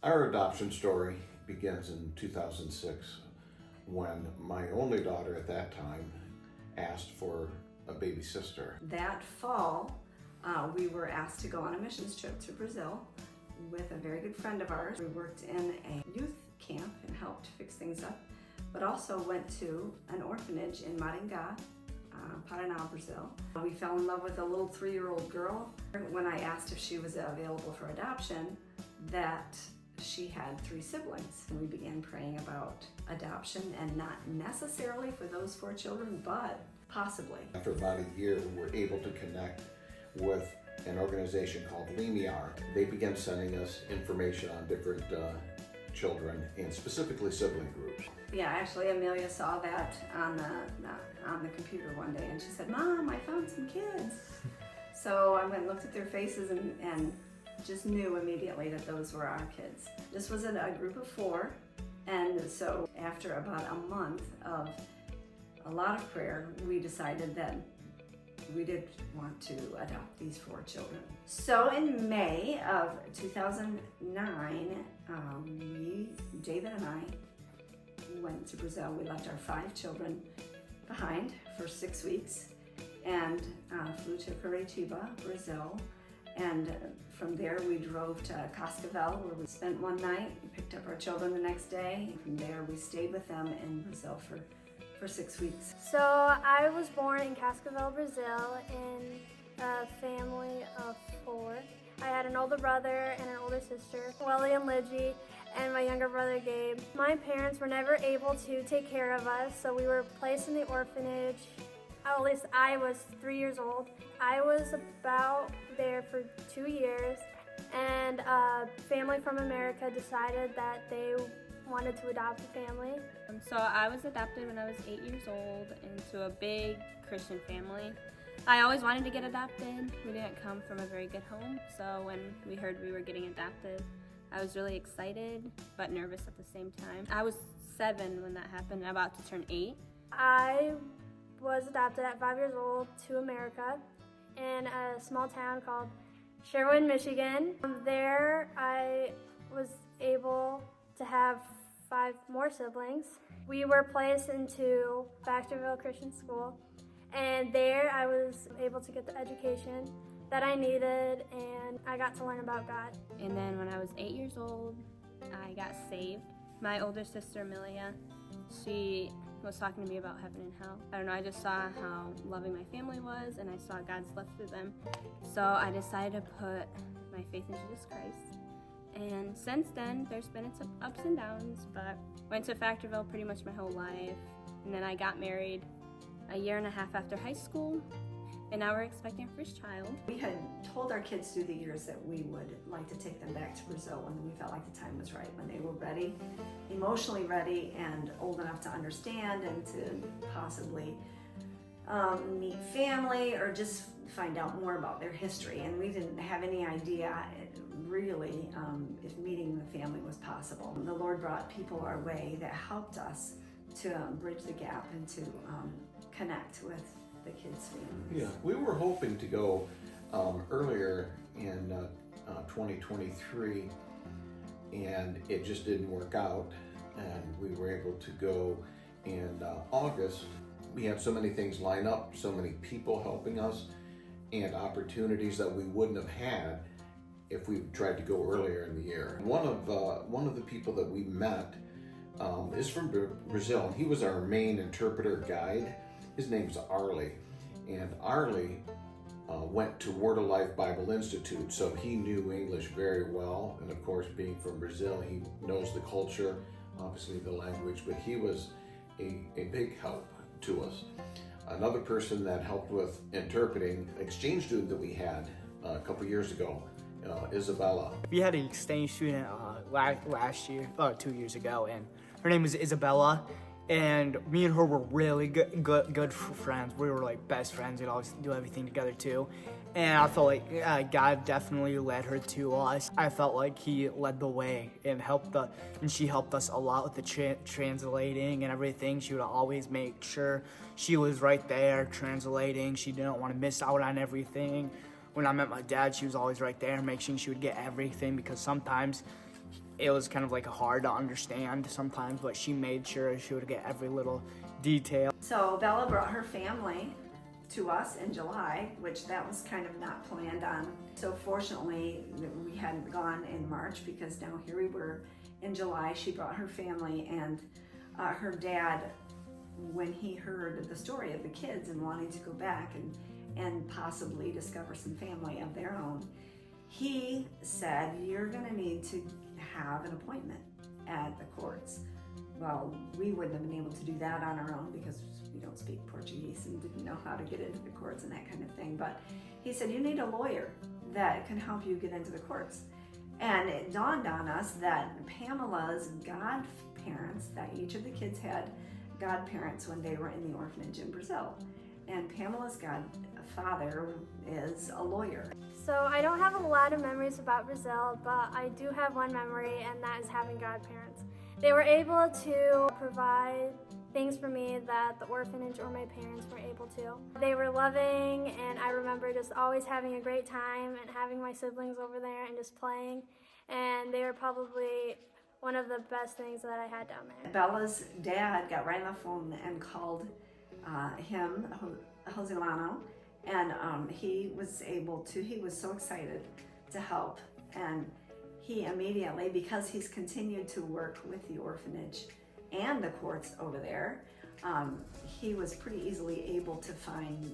Our adoption story begins in 2006 when my only daughter at that time asked for a baby sister. That fall, we were asked to go on a missions trip to Brazil with a very good friend of ours. We worked in a youth camp and helped fix things up, but also went to an orphanage in Maringá, Paraná, Brazil. We fell in love with a little 3-year-old girl. When I asked if she was available for adoption, that she had 3 siblings. And we began praying about adoption, and not necessarily for those 4 children, but possibly. After about a year, we were able to connect with an organization called Limiar. They began sending us information on different children and specifically sibling groups. Yeah, actually Amelia saw that on the computer one day, and she said, "Mom, I found some kids." So I went and looked at their faces and just knew immediately that those were our kids. This was a group of 4, and so after about a month of a lot of prayer, we decided that we did want to adopt these 4 children. So in May of 2009, David and I went to Brazil. We left our 5 children behind for 6 weeks and flew to Curitiba, Brazil. And from there we drove to Cascavel, where we spent one night, picked up our children the next day. And from there we stayed with them in Brazil for 6 weeks. So I was born in Cascavel, Brazil, in a family of 4. I had an older brother and an older sister, Welly and Lidgie, and my younger brother Gabe. My parents were never able to take care of us, so we were placed in the orphanage. At least I was 3 years old. I was about there for 2 years, and a family from America decided that they wanted to adopt a family. So I was adopted when I was 8 years old into a big Christian family. I always wanted to get adopted. We didn't come from a very good home, so when we heard we were getting adopted, I was really excited but nervous at the same time. I was 7 when that happened, about to turn 8. I was adopted at 5 years old to America in a small town called Sherwin, Michigan. There I was able to have 5 more siblings. We were placed into Baxterville Christian School, and there I was able to get the education that I needed, and I got to learn about God. And then when I was 8 years old, I got saved. My older sister, Amelia, she was talking to me about heaven and hell. I don't know, I just saw how loving my family was, and I saw God's love through them. So I decided to put my faith in Jesus Christ. And since then, there's been some ups and downs, but went to Factorville pretty much my whole life. And then I got married a year and a half after high school, and now we're expecting our first child. We had told our kids through the years that we would like to take them back to Brazil when we felt like the time was right, when they were ready, emotionally ready and old enough to understand and to possibly meet family or just find out more about their history. And we didn't have any idea really if meeting the family was possible. The Lord brought people our way that helped us to bridge the gap and to connect with the kids' families. Yeah, we were hoping to go earlier in 2023, and it just didn't work out, and we were able to go in August. We had so many things line up, so many people helping us, and opportunities that we wouldn't have had if we tried to go earlier in the year. One of the people that we met is from Brazil, and he was our main interpreter guide. His name's Arlie, and Arlie went to Word of Life Bible Institute, so he knew English very well, and of course being from Brazil, he knows the culture, obviously the language, but he was a big help to us. Another person that helped with interpreting, exchange student that we had a couple years ago, Isabella. We had an exchange student last year, 2 years ago, and her name was Isabella. And me and her were really good friends. We were like best friends. We'd always do everything together too. And I felt like God definitely led her to us. I felt like He led the way and she helped us a lot with the translating and everything. She would always make sure she was right there translating. She didn't want to miss out on everything. When I met my dad, she was always right there, making sure she would get everything, because sometimes it was kind of like hard to understand sometimes, but she made sure she would get every little detail. So Bella brought her family to us in July, which that was kind of not planned on. So fortunately, we hadn't gone in March, because now here we were in July. She brought her family, and her dad, when he heard the story of the kids and wanting to go back and possibly discover some family of their own, he said, "You're gonna need to have an appointment at the courts." Well, we wouldn't have been able to do that on our own because we don't speak Portuguese and didn't know how to get into the courts and that kind of thing. But he said, "You need a lawyer that can help you get into the courts." And it dawned on us that Pamela's godparents, that each of the kids had godparents when they were in the orphanage in Brazil. And Pamela's godfather is a lawyer. So I don't have a lot of memories about Brazil, but I do have one memory, and that is having godparents. They were able to provide things for me that the orphanage or my parents were able to. They were loving, and I remember just always having a great time and having my siblings over there and just playing. And they were probably one of the best things that I had down there. Bella's dad got right on the phone and called him, Jose Lano, and he was so excited to help. And he immediately, because he's continued to work with the orphanage and the courts over there, he was pretty easily able to find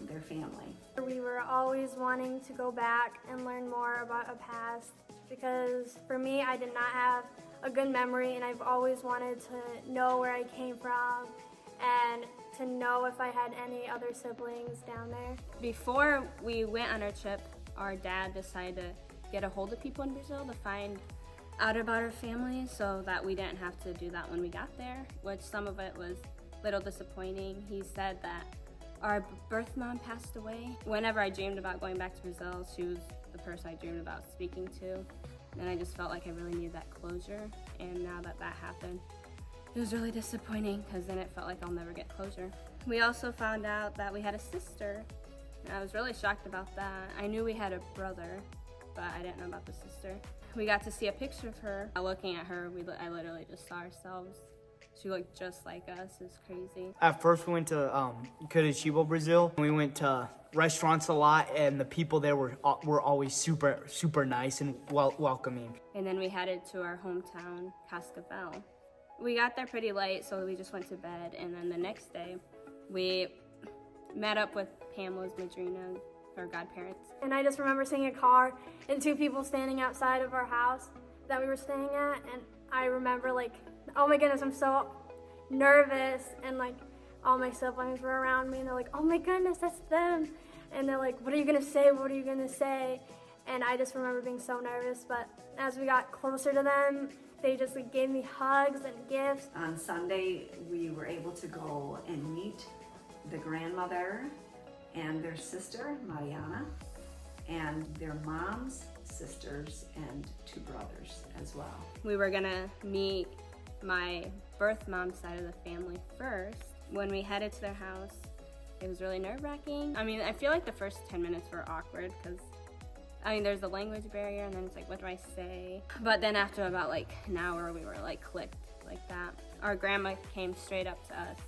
their family. We were always wanting to go back and learn more about a past, because for me, I did not have a good memory, and I've always wanted to know where I came from and to know if I had any other siblings down there. Before we went on our trip, our dad decided to get a hold of people in Brazil to find out about our family so that we didn't have to do that when we got there, which some of it was a little disappointing. He said that our birth mom passed away. Whenever I dreamed about going back to Brazil, she was the person I dreamed about speaking to, and I just felt like I really needed that closure. And now that that happened, it was really disappointing, because then it felt like I'll never get closure. We also found out that we had a sister, and I was really shocked about that. I knew we had a brother, but I didn't know about the sister. We got to see a picture of her. Looking at her, I literally just saw ourselves. She looked just like us. It's crazy. At first, we went to Curitiba, Brazil. We went to restaurants a lot, and the people there were always super nice and welcoming. And then we headed to our hometown, Cascavel. We got there pretty late, so we just went to bed. And then the next day, we met up with Pamela's madrina, her godparents. And I just remember seeing a car and two people standing outside of our house that we were staying at, and I remember like, oh my goodness, I'm so nervous, and like all my siblings were around me, and they're like, oh my goodness, that's them, and they're like, what are you gonna say, what are you gonna say? And I just remember being so nervous, but as we got closer to them, they just like gave me hugs and gifts. On Sunday, we were able to go and meet the grandmother and their sister, Mariana, and their mom's sisters and two brothers as well. We were gonna meet my birth mom's side of the family first. When we headed to their house, it was really nerve-wracking. I mean, I feel like the first 10 minutes were awkward because, I mean, there's the language barrier, and then it's like, what do I say? But then after about like an hour, we were like clicked like that. Our grandma came straight up to us,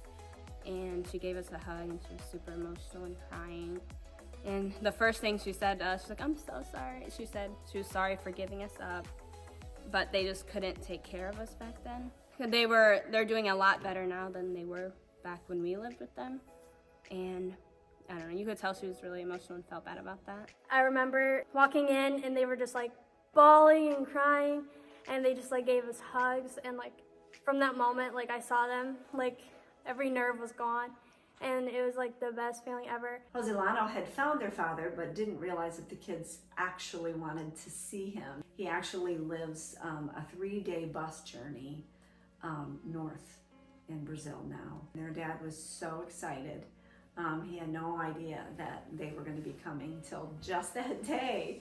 and she gave us a hug, and she was super emotional and crying. And the first thing she said to us, she's like, I'm so sorry. She said she was sorry for giving us up, but they just couldn't take care of us back then. They're doing a lot better now than they were back when we lived with them. And I don't know, you could tell she was really emotional and felt bad about that. I remember walking in, and they were just like bawling and crying, and they just like gave us hugs, and like from that moment, like I saw them, like every nerve was gone, and it was like the best feeling ever. Jose Lano had found their father, but didn't realize that the kids actually wanted to see him. He actually lives a 3-day bus journey north in Brazil now. Their dad was so excited. He had no idea that they were going to be coming till just that day.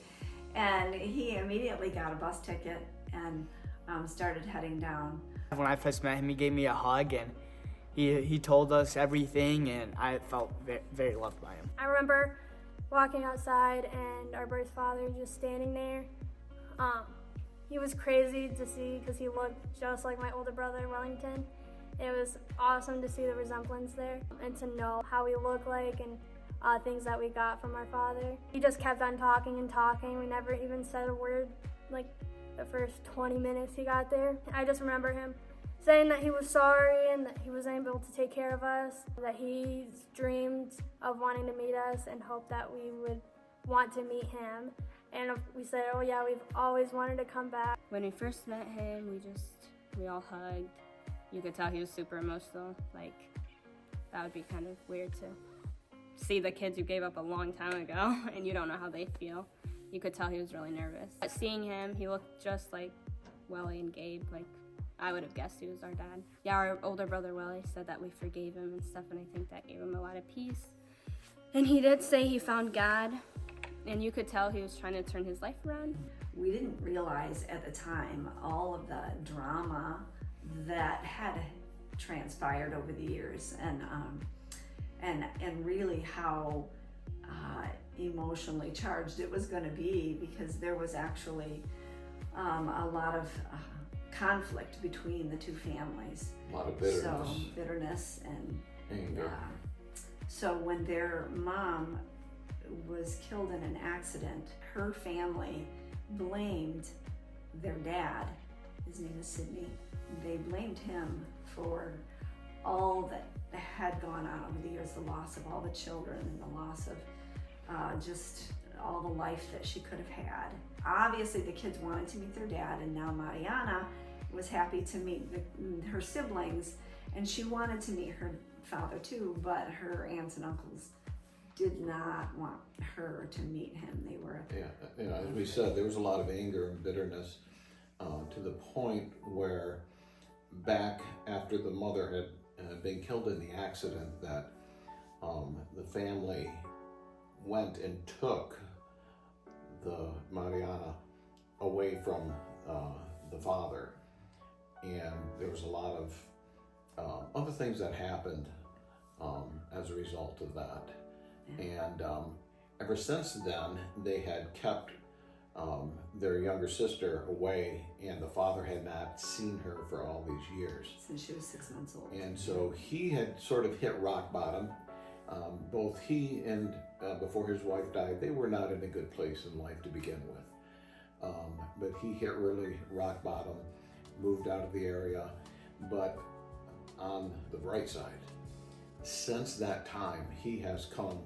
And he immediately got a bus ticket and started heading down. When I first met him, he gave me a hug, and he told us everything, and I felt very, very loved by him. I remember walking outside and our birth father just standing there. He was crazy to see because he looked just like my older brother, Wellington. It was awesome to see the resemblance there and to know how we look like and things that we got from our father. He just kept on talking and talking. We never even said a word like the first 20 minutes he got there. I just remember him saying that he was sorry and that he was able to take care of us, that he dreamed of wanting to meet us and hoped that we would want to meet him. And we said, oh yeah, we've always wanted to come back. When we first met him, we all hugged. You could tell he was super emotional. Like, that would be kind of weird to see the kids you gave up a long time ago and you don't know how they feel. You could tell he was really nervous. But seeing him, he looked just like Welly and Gabe. Like, I would have guessed he was our dad. Yeah, our older brother Welly said that we forgave him and stuff, and I think that gave him a lot of peace. And he did say he found God, and you could tell he was trying to turn his life around. We didn't realize at the time all of the drama that had transpired over the years, and really how emotionally charged it was going to be, because there was actually a lot of conflict between the two families. A lot of bitterness. So bitterness and Anger. So when their mom was killed in an accident, her family blamed their dad. His name is Sidney. They blamed him for all that had gone on over the years, the loss of all the children and the loss of just all the life that she could have had. Obviously the kids wanted to meet their dad, and now Mariana was happy to meet her siblings, and she wanted to meet her father too, but her aunts and uncles did not want her to meet him. They were... Yeah, as we said, there was a lot of anger and bitterness to the point where back after the mother had been killed in the accident, that the family went and took the Mariana away from the father, and there was a lot of other things that happened as a result of that. And ever since then, they had kept their younger sister away, and the father had not seen her for all these years. Since she was 6 months old. And so he had sort of hit rock bottom. Both he and before his wife died, they were not in a good place in life to begin with. But he hit really rock bottom, moved out of the area. But on the bright side, since that time, he has come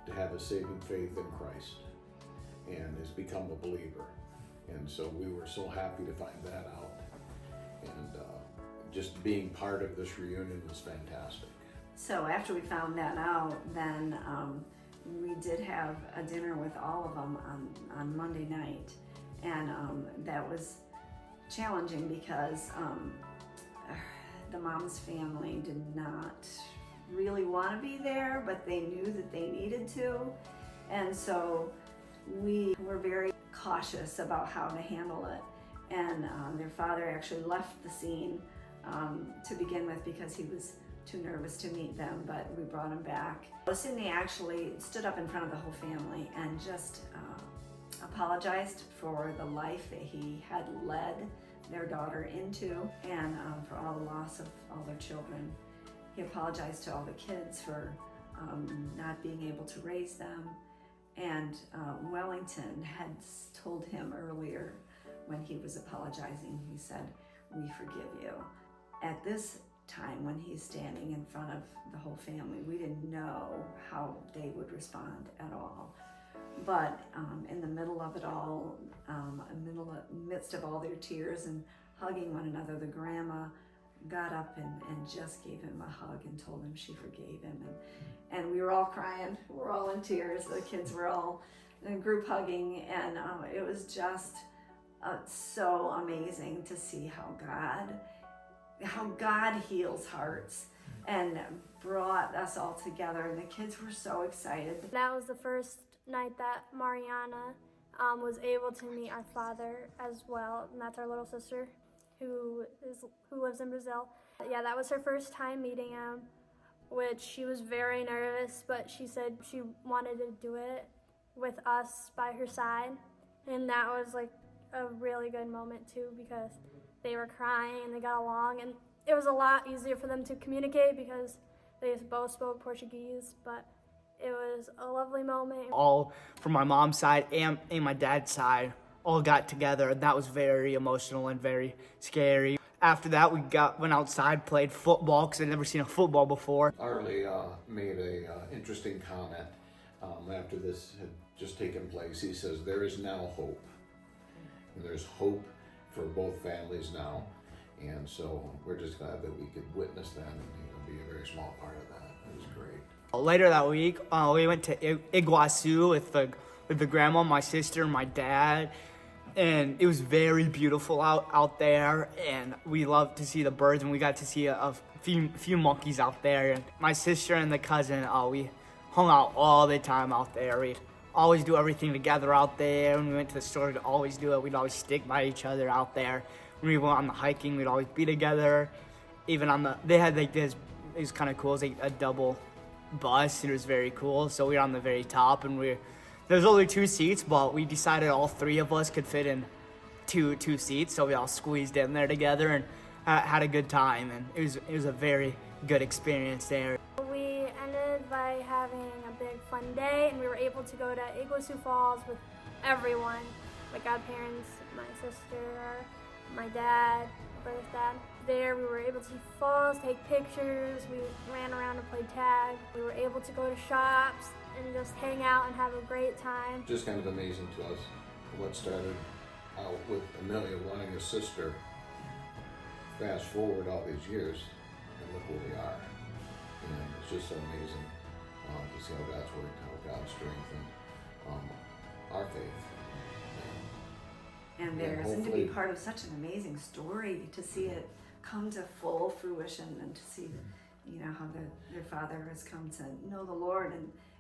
to have a saving faith in Christ and has become a believer. And so we were so happy to find that out. And just being part of this reunion was fantastic. So after we found that out, then we did have a dinner with all of them on Monday night. And that was challenging because the mom's family did not really want to be there, but they knew that they needed to. And so we were very cautious about how to handle it. And their father actually left the scene to begin with because he was too nervous to meet them, but we brought him back. Sidney actually stood up in front of the whole family and just apologized for the life that he had led their daughter into, and for all the loss of all their children. He apologized to all the kids for not being able to raise them. And Wellington had told him earlier when he was apologizing, he said, "We forgive you." At this time, when he's standing in front of the whole family, we didn't know how they would respond at all. But in the middle of it all, midst of all their tears and hugging one another, the grandma got up and just gave him a hug and told him she forgave him. And we were all crying. We were all in tears. The kids were all in group hugging. And it was just so amazing to see how God heals hearts and brought us all together. And the kids were so excited. That was the first night that Mariana was able to meet our father as well. And that's our little sister who lives in Brazil. Yeah, that was her first time meeting him, which she was very nervous, but she said she wanted to do it with us by her side. And that was like a really good moment too, because they were crying and they got along, and it was a lot easier for them to communicate because they both spoke Portuguese, but it was a lovely moment. All from my mom's side and my dad's side all got together, and that was very emotional and very scary. After that, we went outside, played football, because I'd never seen a football before. Arlie made a interesting comment after this had just taken place. He says, "There is now hope. And there's hope for both families now." And so we're just glad that we could witness that and be a very small part of that. It was great. Later that week, we went to Iguazu with the grandma, my sister, my dad, and it was very beautiful out there, and we loved to see the birds, and we got to see a few monkeys out there. And my sister and the cousin, we hung out all the time out there. We'd always do everything together out there. When we went to the store, we'd always do it. We'd always stick by each other out there. When we went on the hiking, we'd always be together. Even they had like this, it was kind of cool. It was like a double bus. It was very cool. So we were on the very top, and there's only 2 seats, but we decided all 3 of us could fit in two seats. So we all squeezed in there together and had a good time. And it was a very good experience there. We ended by having a big fun day, and we were able to go to Iguazu Falls with everyone, my godparents, my sister, my dad, my brother's dad. There we were able to see falls, take pictures, we ran around and played tag. We were able to go to shops and just hang out and have a great time. Just kind of amazing to us what started out with Amelia wanting a sister. Fast forward all these years, and look where we are. And it's just so amazing to see how God's worked, how God strengthened our faith. And theirs, and to be part of such an amazing story, to see it come to full fruition, and to see, how their father has come to know the Lord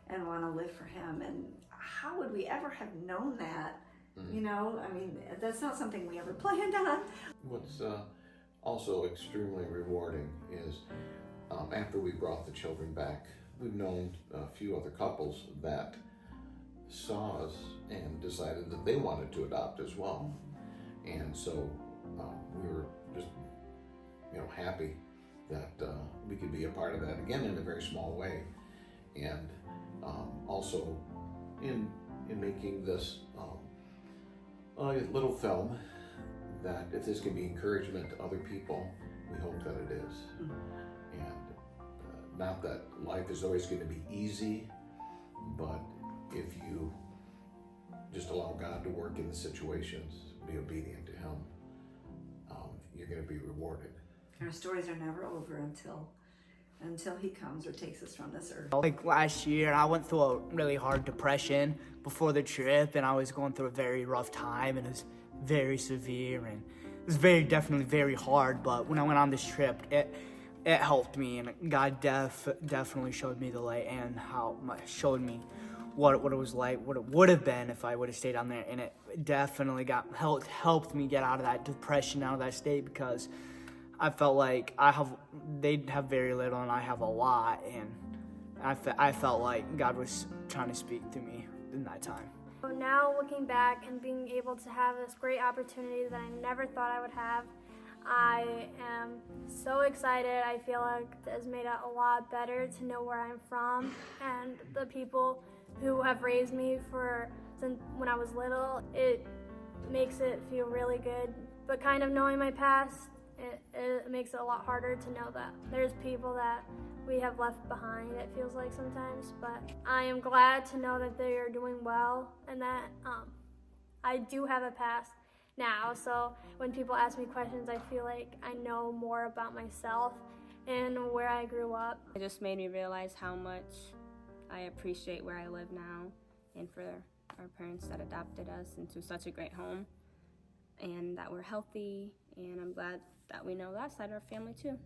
and want to live for Him. And how would we ever have known that? That's not something we ever planned on. What's also extremely rewarding is after we brought the children back, we've known a few other couples that saw us and decided that they wanted to adopt as well. And so we were just happy that we could be a part of that, again, in a very small way. And also in making this little film, that if this can be encouragement to other people, we hope that it is. And not that life is always going to be easy, but if you just allow God to work in the situations, be obedient to Him, you're going to be rewarded. Our stories are never over until He comes or takes us from this earth. Like last year, I went through a really hard depression before the trip, and I was going through a very rough time, and it was very severe, and it was definitely very hard. But when I went on this trip, it helped me, and God definitely showed me the light, and showed me what it was like, what it would have been if I would have stayed on there. And it definitely helped me get out of that depression, out of that state, because I felt like they have very little and I have a lot, and I felt like God was trying to speak to me in that time. Now looking back and being able to have this great opportunity that I never thought I would have, I am so excited. I feel like it has made it a lot better to know where I'm from, and the people who have raised me since when I was little. It makes it feel really good, but kind of knowing my past, it makes it a lot harder to know that there's people that we have left behind, it feels like sometimes. But I am glad to know that they are doing well, and that I do have a past now. So when people ask me questions, I feel like I know more about myself and where I grew up. It just made me realize how much I appreciate where I live now, and for our parents that adopted us into such a great home, and that we're healthy, and I'm glad that we know that side of our family too.